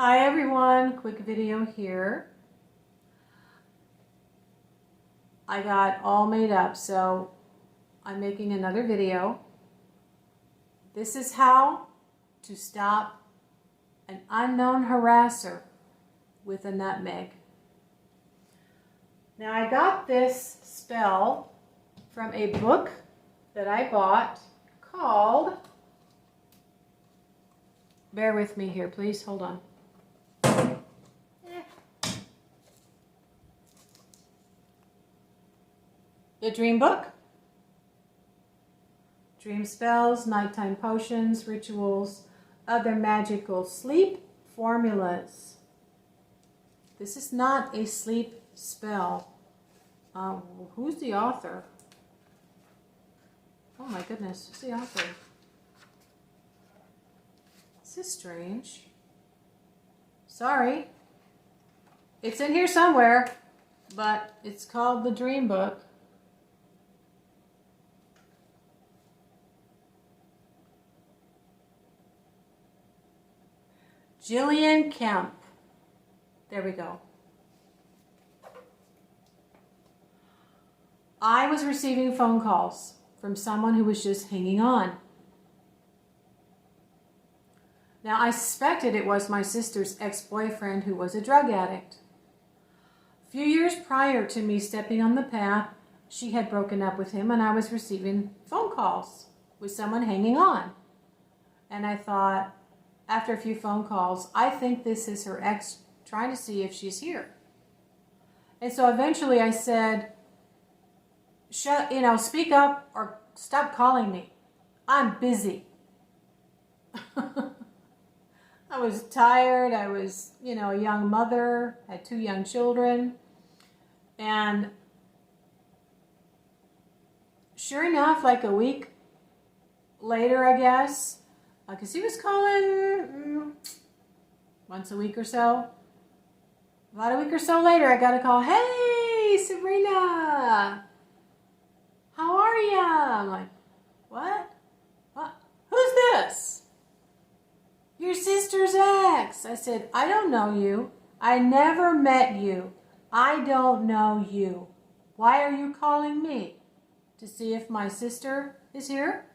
Hi everyone, quick video here. I got all made up, so I'm making another video. This is how to stop an unknown harasser with a nutmeg. Now I got this spell from a book that I bought called, bear with me here please, hold on. The Dream Book. Dream spells, nighttime potions, rituals, other magical sleep formulas. This is not a sleep spell. Who's the author? Oh my goodness, who's the author? This is strange. Sorry. It's in here somewhere, but it's called The Dream Book. Jillian Kemp. There we go. I was receiving phone calls from someone who was just hanging on. Now, I suspected it was my sister's ex-boyfriend who was a drug addict. A few years prior to me stepping on the path, she had broken up with him and I was receiving phone calls with someone hanging on. And I thought, after a few phone calls, I think this is her ex trying to see if she's here. And so eventually I said, speak up or stop calling me. I'm busy. I was tired. I was, a young mother, had 2 young children. And sure enough, like a week later, I guess, because he was calling once a week or so. About a week or so later, I got a call. Hey, Sabrina, how are ya? I'm like, what? Who's this? Your sister's ex. I said, I don't know you. I never met you. I don't know you. Why are you calling me? To see if my sister is here?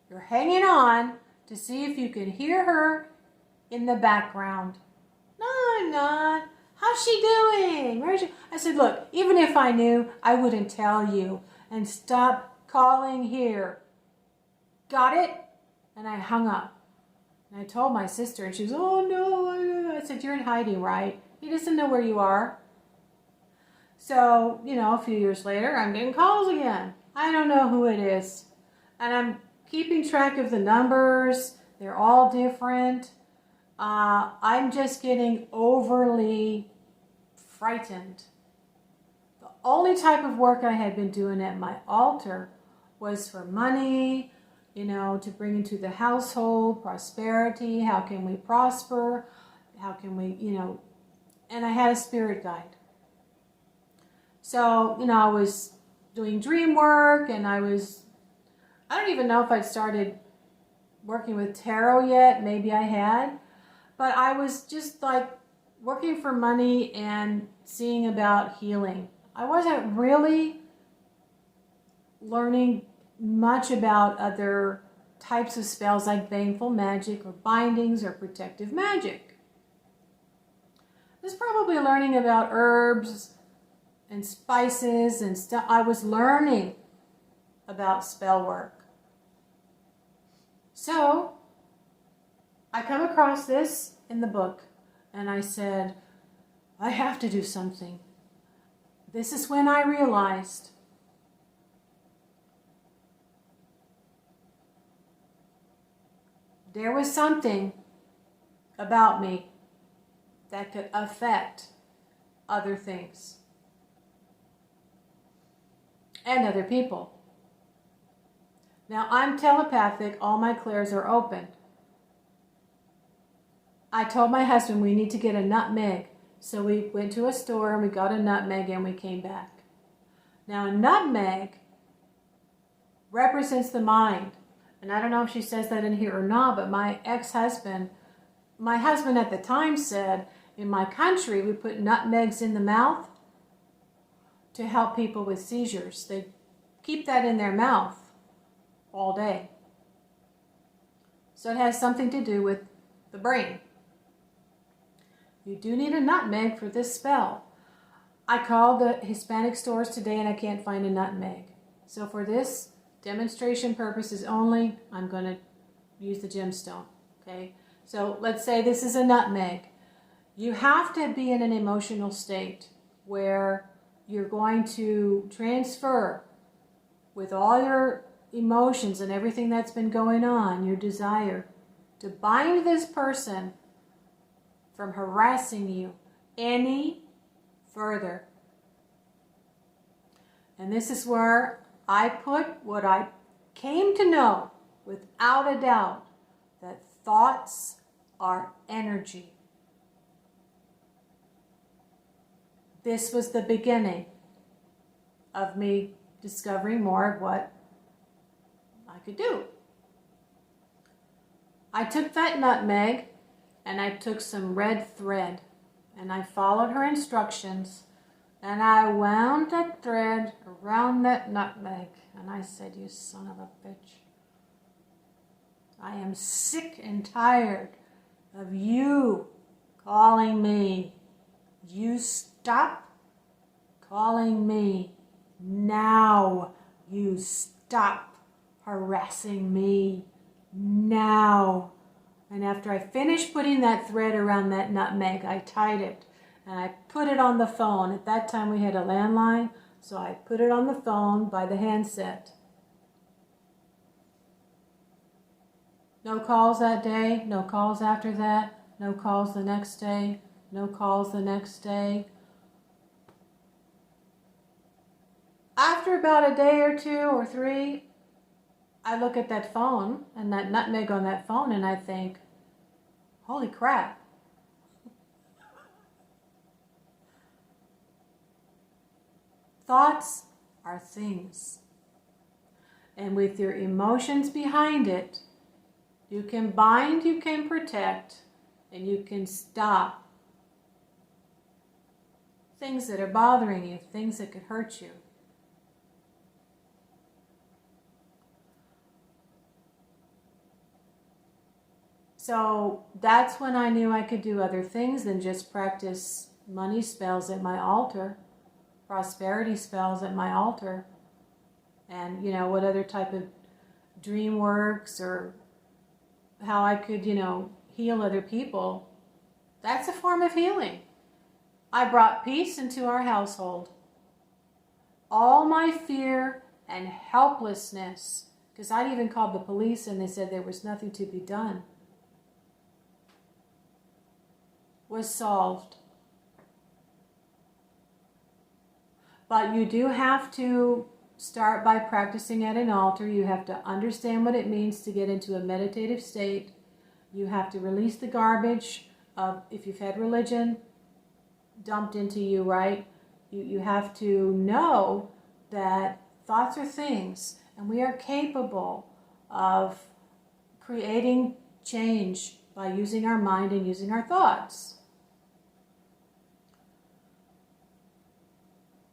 You're hanging on to see if you can hear her in the background. No, I'm not. How's she doing? Where's she? I said, look, even if I knew, I wouldn't tell you. And stop calling here. Got it? And I hung up. And I told my sister, and she was, oh no. I said, you're in hiding, right? He doesn't know where you are. So, a few years later, I'm getting calls again. I don't know who it is. And I'm keeping track of the numbers. They're all different. I'm just getting overly frightened. The only type of work I had been doing at my altar was for money, to bring into the household, prosperity, how can we prosper, how can we, and I had a spirit guide. So, I was doing dream work, and I don't even know if I'd started working with tarot yet. Maybe I had. But I was just like working for money and seeing about healing. I wasn't really learning much about other types of spells like baneful magic or bindings or protective magic. I was probably learning about herbs and spices and stuff. I was learning about spell work. So I come across this in the book and I said, I have to do something. This is when I realized there was something about me that could affect other things and other people. Now, I'm telepathic. All my clairs are open. I told my husband we need to get a nutmeg. So we went to a store and we got a nutmeg and we came back. Now, a nutmeg represents the mind. And I don't know if she says that in here or not, but my ex-husband my husband at the time said, in my country, we put nutmegs in the mouth to help people with seizures. They keep that in their mouth all day. So it has something to do with the brain. You do need a nutmeg for this spell. I called the Hispanic stores today and I can't find a nutmeg. So for this demonstration purposes only, I'm going to use the gemstone. Okay? So let's say this is a nutmeg. You have to be in an emotional state where you're going to transfer with all your emotions and everything that's been going on, your desire to bind this person from harassing you any further. And this is where I put what I came to know without a doubt, that thoughts are energy. This was the beginning of me discovering more of what I could do. I took that nutmeg and I took some red thread and I followed her instructions and I wound that thread around that nutmeg and I said, you son of a bitch, I am sick and tired of you calling me. You stop calling me now. You stop harassing me now. And after I finished putting that thread around that nutmeg, I tied it and I put it on the phone. At that time we had a landline, so I put it on the phone by the handset. No calls that day, no calls after that, no calls the next day, no calls the next day. After about a day or 2 or 3, I look at that phone and that nutmeg on that phone and I think, holy crap. Thoughts are things. And with your emotions behind it, you can bind, you can protect, and you can stop things that are bothering you, things that could hurt you. So that's when I knew I could do other things than just practice money spells at my altar, prosperity spells at my altar, and what other type of dream works or how I could, heal other people. That's a form of healing. I brought peace into our household. All my fear and helplessness, because I'd even called the police and they said there was nothing to be done, was solved. But you do have to start by practicing at an altar. You have to understand what it means to get into a meditative state. You have to release the garbage of, if you've had religion dumped into you, right? You have to know that thoughts are things, and we are capable of creating change by using our mind and using our thoughts.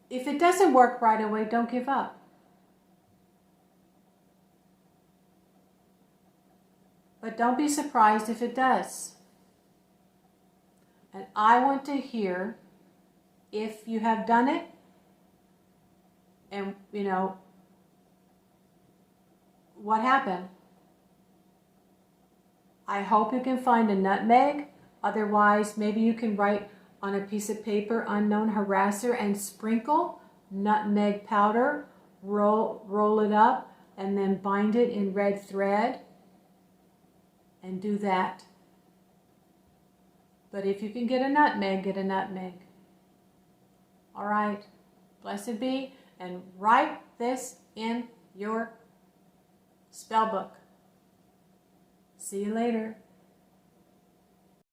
If it doesn't work right away, don't give up. But don't be surprised if it does. And I want to hear if you have done it and, what happened. I hope you can find a nutmeg. Otherwise, maybe you can write on a piece of paper, unknown harasser, and sprinkle nutmeg powder, roll it up, and then bind it in red thread, and do that. But if you can get a nutmeg, get a nutmeg. All right, blessed be, and write this in your spell book. See you later.